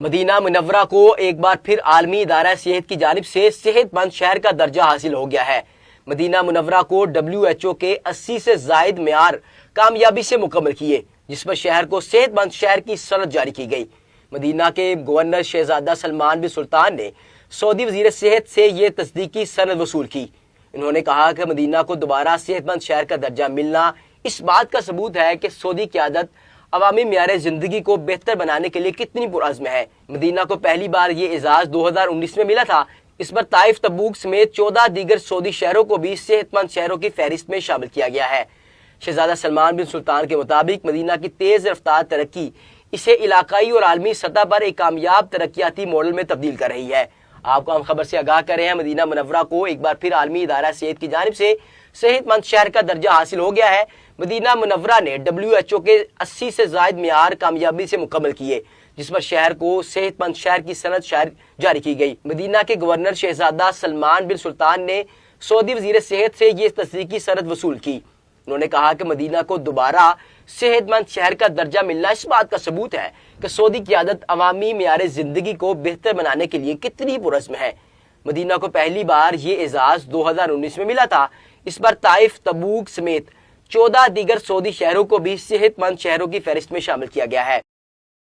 مدینہ منورہ کو ایک بار پھر عالمی ادارہ صحت کی جانب سے صحت مند شہر کا درجہ حاصل ہو گیا ہے۔ مدینہ منورہ کو WHO کے 80 سے زائد معیار کامیابی سے مکمل کیے، جس پر شہر کو صحت مند شہر کی سند جاری کی گئی۔ مدینہ کے گورنر شہزادہ سلمان بن سلطان نے سعودی وزیر صحت سے یہ تصدیقی سند وصول کی۔ انہوں نے کہا کہ مدینہ کو دوبارہ صحت مند شہر کا درجہ ملنا اس بات کا ثبوت ہے کہ سعودی قیادت عوامی معیار زندگی کو بہتر بنانے کے لیے کتنی پرعزم ہے۔ مدینہ کو پہلی بار یہ اعزاز 2019 میں ملا تھا۔ اس پر طائف، تبوک سمیت 14 دیگر سعودی شہروں کو بھی صحت مند شہروں کی فہرست میں شامل کیا گیا ہے۔ شہزادہ سلمان بن سلطان کے مطابق مدینہ کی تیز رفتار ترقی اسے علاقائی اور عالمی سطح پر ایک کامیاب ترقیاتی ماڈل میں تبدیل کر رہی ہے۔ آپ کو ہم خبر سے آگاہ کر رہے ہیں، مدینہ منورہ کو ایک بار پھر عالمی ادارہ صحت کی جانب سے صحت مند شہر کا درجہ حاصل ہو گیا ہے۔ مدینہ منورہ نے WHO کے 80 سے زائد معیار کامیابی سے مکمل کیے، جس پر شہر کو صحت مند شہر کی سند جاری کی گئی۔ مدینہ کے گورنر شہزادہ سلمان بن سلطان نے سعودی وزیر صحت سے یہ تصدیقی سند وصول کی۔ انہوں نے کہا کہ مدینہ کو دوبارہ صحت مند شہر کا درجہ ملنا اس بات کا ثبوت ہے کہ سعودی قیادت عوامی معیار زندگی کو بہتر بنانے کے لیے کتنی پرعزم ہے۔ مدینہ کو پہلی بار یہ اعزاز 2019 میں ملا تھا۔ اس پر طائف، تبوک سمیت 14 دیگر سعودی شہروں کو بھی صحت مند شہروں کی فہرست میں شامل کیا گیا ہے۔